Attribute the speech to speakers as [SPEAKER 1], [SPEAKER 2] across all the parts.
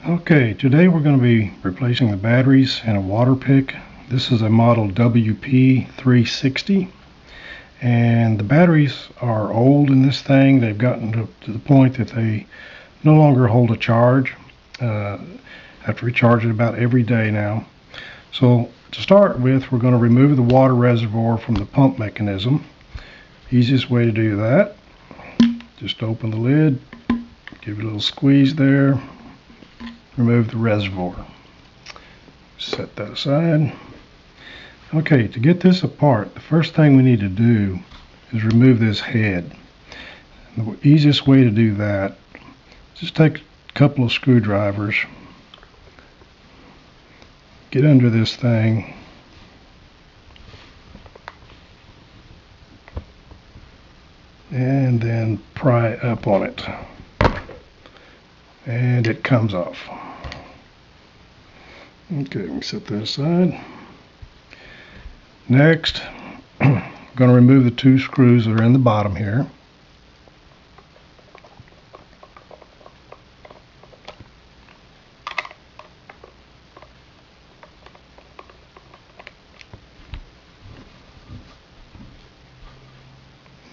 [SPEAKER 1] Okay, today we're going to be replacing the batteries in a Waterpik. This is a model WP-360, and the batteries are old in this thing. They've gotten to the point that they no longer hold a charge. Have to recharge it about every day now. So to start with, we're going to remove the water reservoir from the pump mechanism. Easiest way to do that, just open the lid, give it a little squeeze there. Remove the reservoir. Set that aside. Okay, to get this apart, the first thing we need to do is remove this head. The easiest way to do that, just take a couple of screwdrivers, get under this thing, and then pry up on it, and it comes off. Okay, we set that aside. Next, I'm going to remove the two screws that are in the bottom here.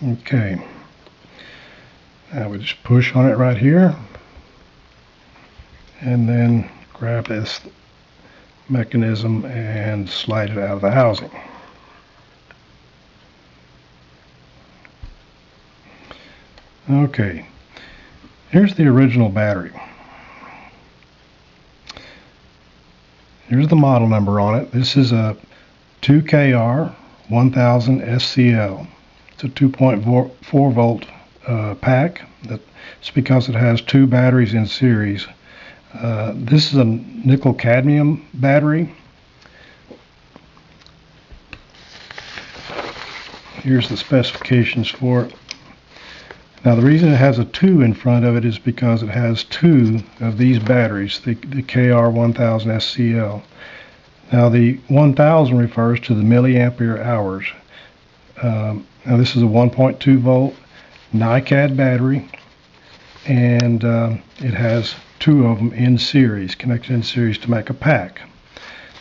[SPEAKER 1] Okay, now we just push on it right here, and then grab this mechanism and slide it out of the housing. Okay, here's the original battery. Here's the model number on it. This is a 2KR 1000 SCL. It's a 2.4 volt pack. That's because it has two batteries in series. This is a nickel-cadmium battery. Here's the specifications for it. Now the reason it has a 2 in front of it is because it has two of these batteries, the KR 1000 SCL. Now the 1000 refers to the milliampere hours. Now this is a 1.2 volt NiCad battery, and it has two of them in series, connected in series to make a pack.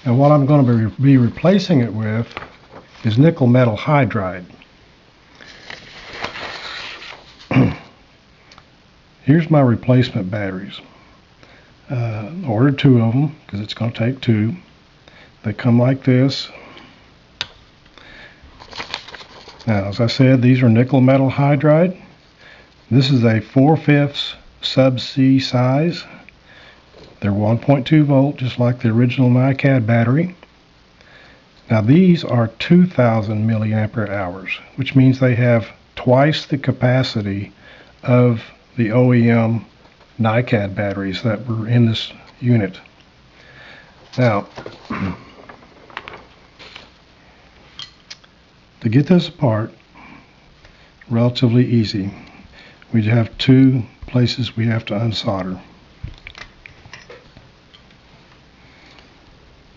[SPEAKER 1] Now what I'm going to be replacing it with is Nickel-Metal Hydride. Here's my replacement batteries. Ordered two of them because it's going to take two. They come like this. Now, as I said, these are Nickel-Metal Hydride. This is a 4/5 Sub-C size. They're 1.2 volt, just like the original NiCad battery. Now these are 2000 milliampere hours, which means they have twice the capacity of the OEM NiCad batteries that were in this unit. Now, to get this apart, relatively easy. We have two places we have to unsolder.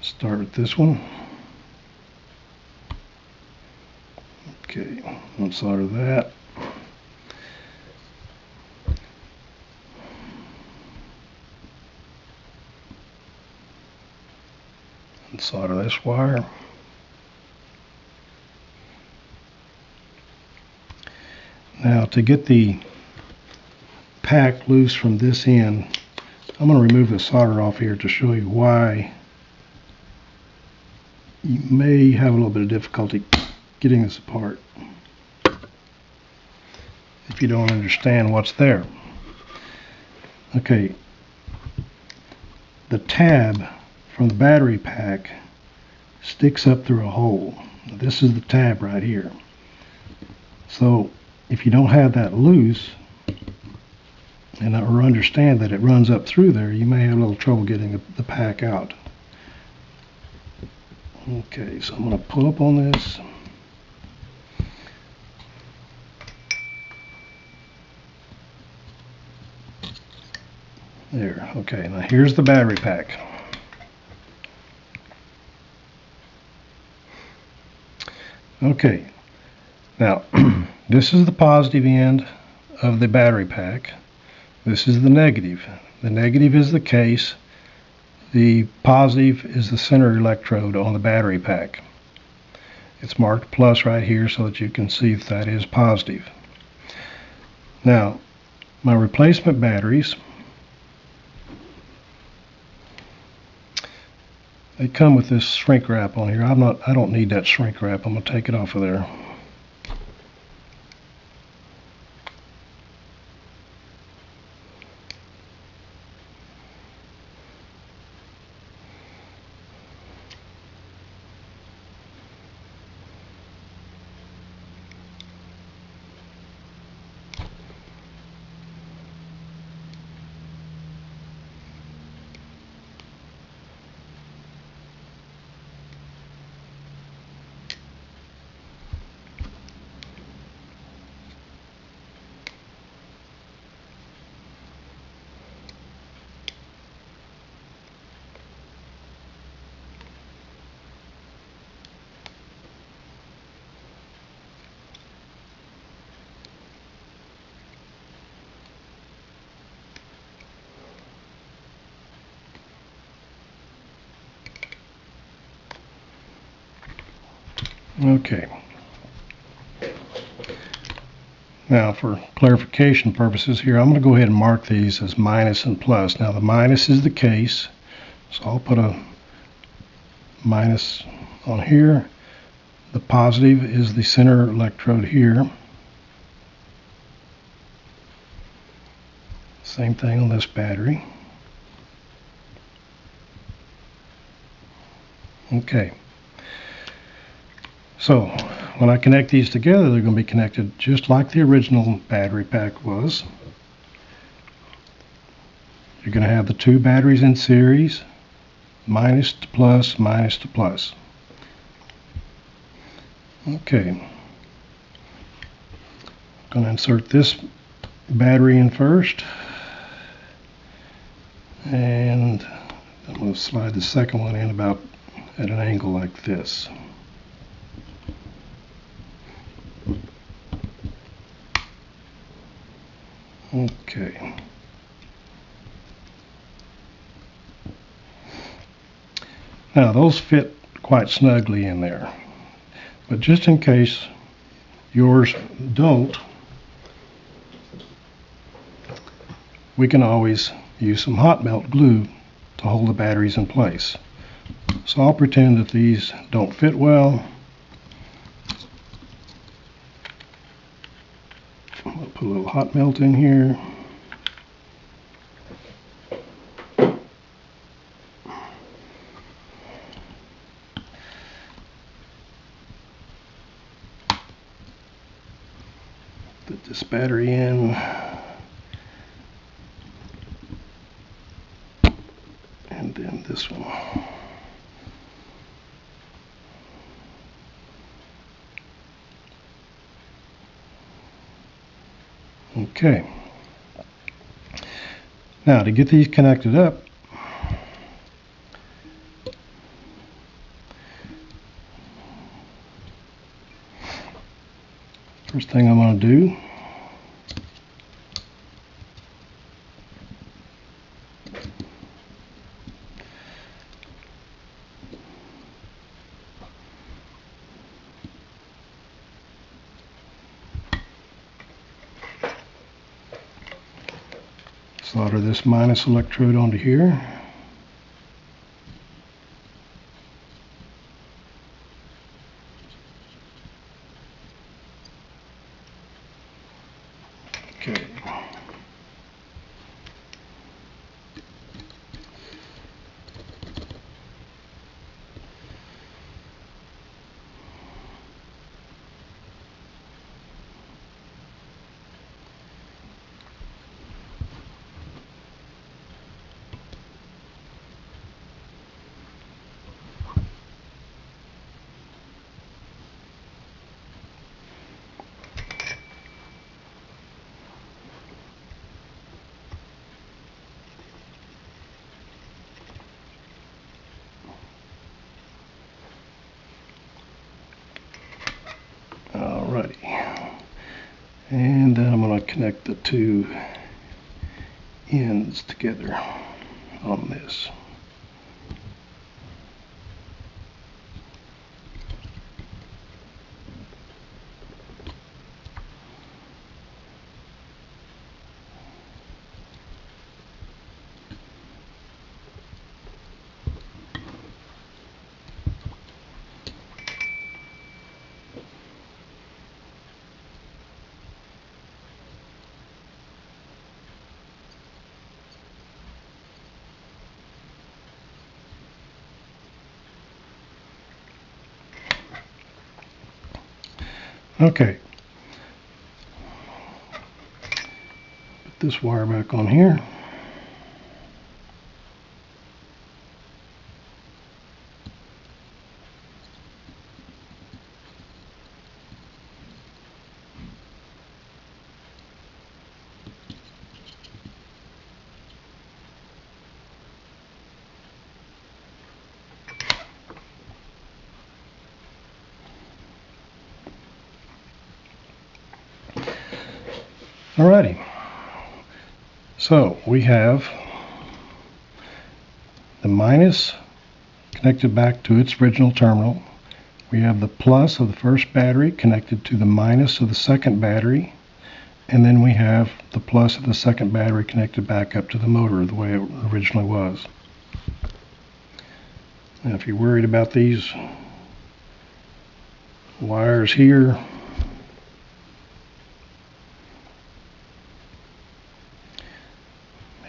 [SPEAKER 1] Start with this one. Okay, unsolder that. Unsolder this wire. Now to get the pack loose from this end, I'm going to remove the solder off here to show you why you may have a little bit of difficulty getting this apart if you don't understand what's there. Okay, the tab from the battery pack sticks up through a hole. Now, this is the tab right here. So if you don't have that loose or understand that it runs up through there, you may have a little trouble getting the pack out. Okay, so I'm going to pull up on this. There, okay, now here's the battery pack. Okay, now this is the positive end of the battery pack. This is the negative. The negative is the case. The positive is the center electrode on the battery pack. It's marked plus right here so that you can see that is positive. Now, my replacement batteries, they come with this shrink wrap on here. I don't need that shrink wrap. I'm going to take it off of there. Okay. Now, for clarification purposes here, I'm going to go ahead and mark these as minus and plus. Now, the minus is the case, so I'll put a minus on here. The positive is the center electrode here. Same thing on this battery. Okay. So, when I connect these together, they're going to be connected just like the original battery pack was. You're going to have the two batteries in series, minus to plus, minus to plus. Okay. I'm going to insert this battery in first. And I'm going to slide the second one in about at an angle like this. Okay. Now those fit quite snugly in there, but just in case yours don't, we can always use some hot melt glue to hold the batteries in place. So I'll pretend that these don't fit well. I'll put a little hot melt in here. Put this battery in. And then this one. Okay. Now to get these connected up, first thing I'm going to do solder this minus electrode onto here. Okay. Alrighty, and then I'm going to connect the two ends together on this. Okay, put this wire back on here. Alrighty, so we have the minus connected back to its original terminal. We have the plus of the first battery connected to the minus of the second battery, and then we have the plus of the second battery connected back up to the motor the way it originally was. Now if you're worried about these wires here,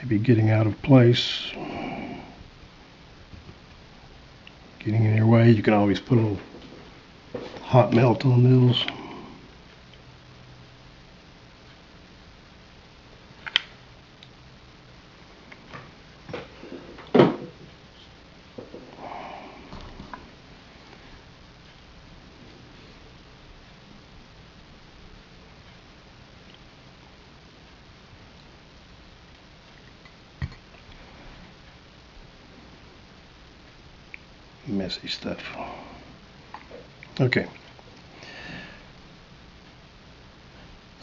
[SPEAKER 1] maybe getting out of place, getting in your way, you can always put a little hot melt on those. Messy stuff. Okay.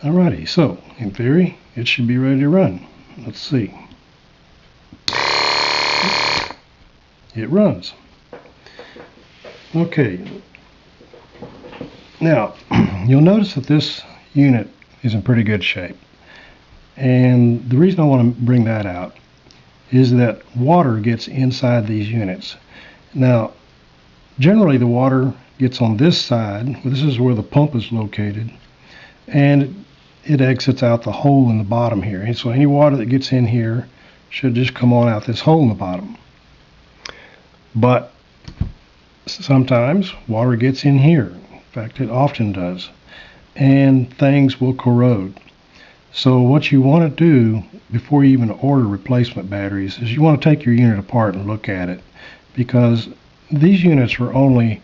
[SPEAKER 1] Alrighty, so in theory it should be ready to run. Let's see. It runs. Okay. Now you'll notice that this unit is in pretty good shape. And the reason I want to bring that out is that water gets inside these units. Now, generally the water gets on this side. This is where the pump is located, and it exits out the hole in the bottom here. And so any water that gets in here should just come on out this hole in the bottom. But sometimes water gets in here. In fact, it often does. And things will corrode. So what you want to do before you even order replacement batteries is you want to take your unit apart and look at it, because these units are only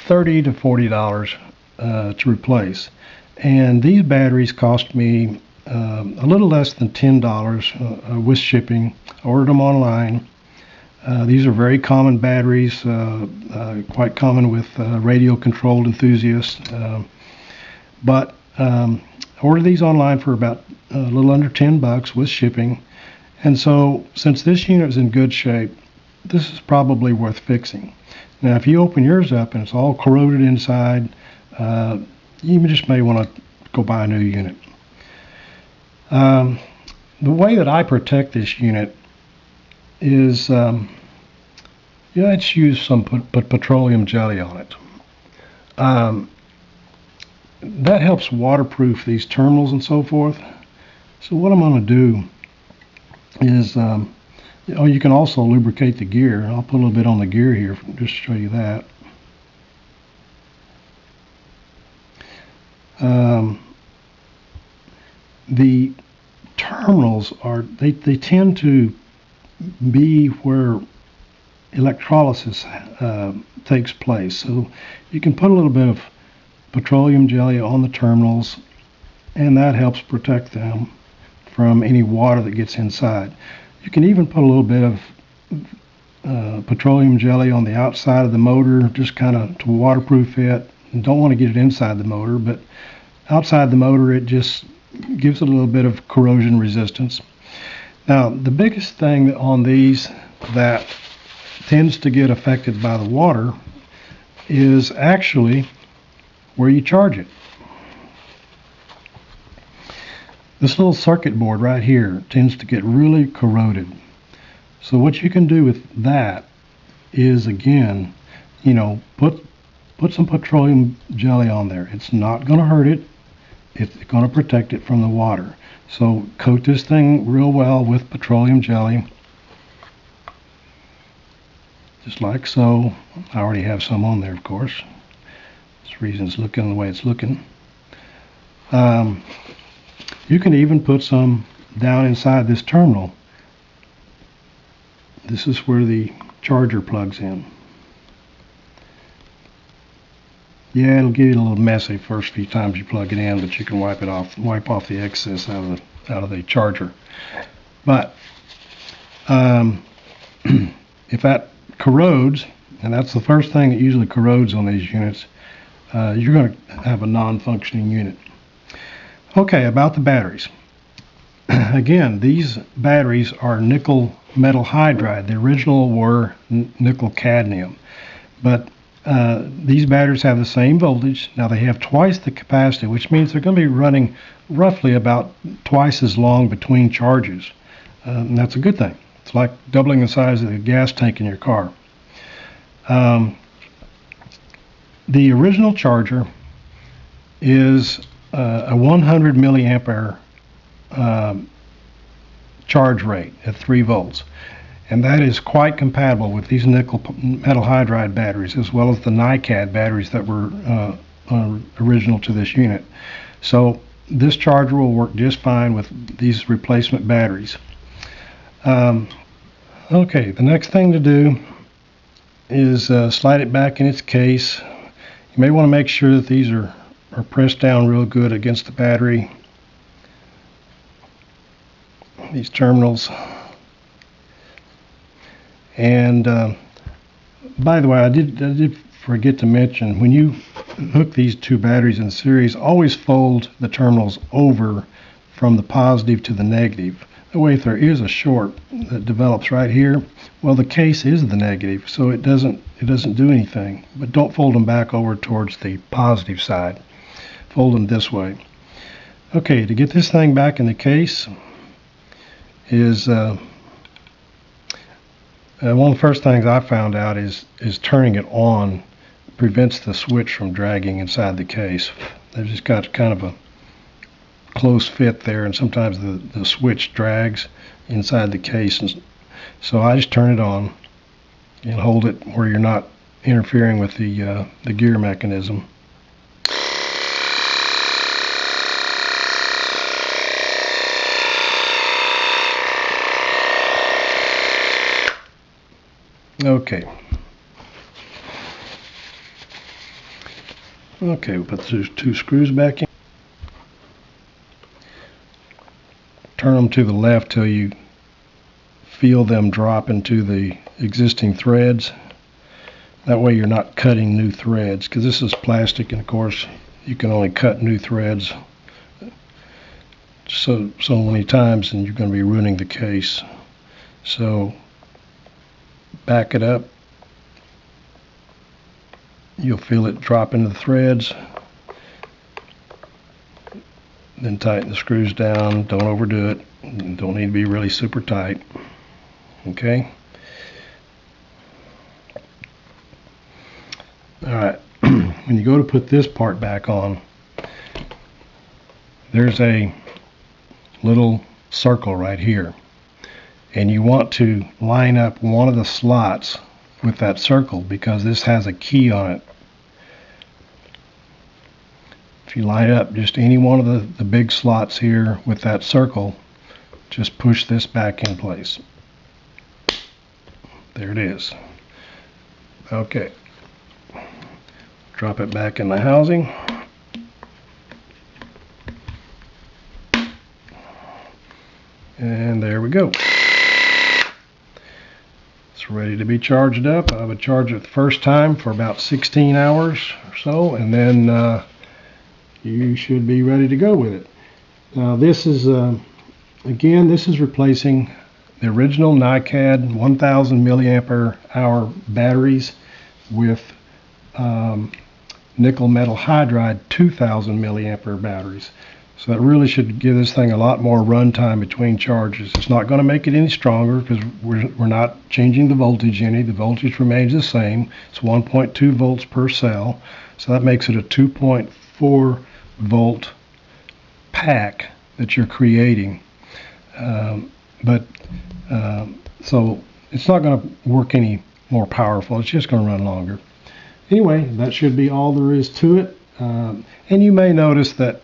[SPEAKER 1] $30 to $40 to replace, and these batteries cost me a little less than $10 with shipping. I ordered them online. These are very common batteries, quite common with radio controlled enthusiasts, but I ordered these online for about a little under $10 with shipping. And so since this unit is in good shape, this is probably worth fixing. Now if you open yours up and it's all corroded inside, you just may want to go buy a new unit. The way that I protect this unit is, I just use some petroleum jelly on it. That helps waterproof these terminals and so forth. So what I'm going to do is, you can also lubricate the gear. I'll put a little bit on the gear here just to show you that. The terminals they tend to be where electrolysis takes place. So you can put a little bit of petroleum jelly on the terminals, and that helps protect them from any water that gets inside. You can even put a little bit of petroleum jelly on the outside of the motor, just kind of to waterproof it. You don't want to get it inside the motor, but outside the motor it just gives it a little bit of corrosion resistance. Now, the biggest thing on these that tends to get affected by the water is actually where you charge it. This little circuit board right here tends to get really corroded. So what you can do with that is, again, you know, put some petroleum jelly on there. It's not going to hurt it. It's going to protect it from the water. So coat this thing real well with petroleum jelly, just like so. I already have some on there, of course. That's the reason it's looking the way it's looking. You can even put some down inside this terminal. This is where the charger plugs in. Yeah, it'll get a little messy first few times you plug it in, but you can wipe off the excess out of the charger. But if that corrodes, and that's the first thing that usually corrodes on these units, you're going to have a non-functioning unit. Okay, about the batteries. Again, these batteries are Nickel-Metal Hydride. The original were Nickel-Cadmium, but these batteries have the same voltage. Now they have twice the capacity, which means they're going to be running roughly about twice as long between charges. And that's a good thing. It's like doubling the size of the gas tank in your car. The original charger is a 100 milliampere charge rate at 3 volts. And that is quite compatible with these Nickel-Metal Hydride batteries, as well as the NiCad batteries that were original to this unit. So this charger will work just fine with these replacement batteries. Okay, the next thing to do is slide it back in its case. You may want to make sure that these are pressed down real good against the battery. These terminals. And by the way, I did forget to mention, when you hook these two batteries in series, always fold the terminals over from the positive to the negative. That way, if there is a short that develops right here, well, the case is the negative, so it doesn't do anything. But don't fold them back over towards the positive side. Fold them this way. Okay, to get this thing back in the case is one of the first things I found out is turning it on prevents the switch from dragging inside the case. They've just got kind of a close fit there, and sometimes the switch drags inside the case. And so I just turn it on and hold it where you're not interfering with the gear mechanism. Okay, we'll put the two screws back in. Turn them to the left till you feel them drop into the existing threads. That way you're not cutting new threads, because this is plastic, and of course you can only cut new threads so many times, and you're going to be ruining the case. So back it up. You'll feel it drop into the threads. Then tighten the screws down. Don't overdo it. Don't need to be really super tight. Okay. Alright. When you go to put this part back on, there's a little circle right here. And you want to line up one of the slots with that circle, because this has a key on it. If you line up just any one of the big slots here with that circle, just push this back in place. There it is. Okay. Drop it back in the housing. And there we go. It's ready to be charged up. I would charge it the first time for about 16 hours or so, and then you should be ready to go with it. Now this is Again, this is replacing the original NiCad 1000 milliampere hour batteries with Nickel-Metal Hydride 2000 milliampere batteries. So that really should give this thing a lot more runtime between charges. It's not going to make it any stronger because we're not changing the voltage any. The voltage remains the same. It's 1.2 volts per cell. So that makes it a 2.4 volt pack that you're creating. So it's not going to work any more powerful. It's just going to run longer. Anyway, that should be all there is to it. And you may notice that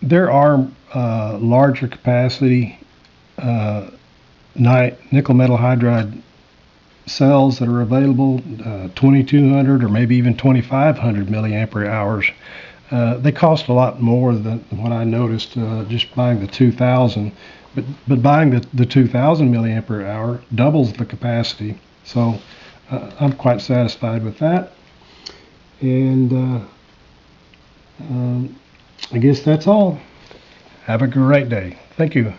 [SPEAKER 1] there are larger capacity nickel-metal hydride cells that are available, 2200 or maybe even 2500 milliampere hours. They cost a lot more than what I noticed just buying the 2000. But buying the 2000 milliampere hour doubles the capacity. So I'm quite satisfied with that. And I guess that's all. Have a great day. Thank you.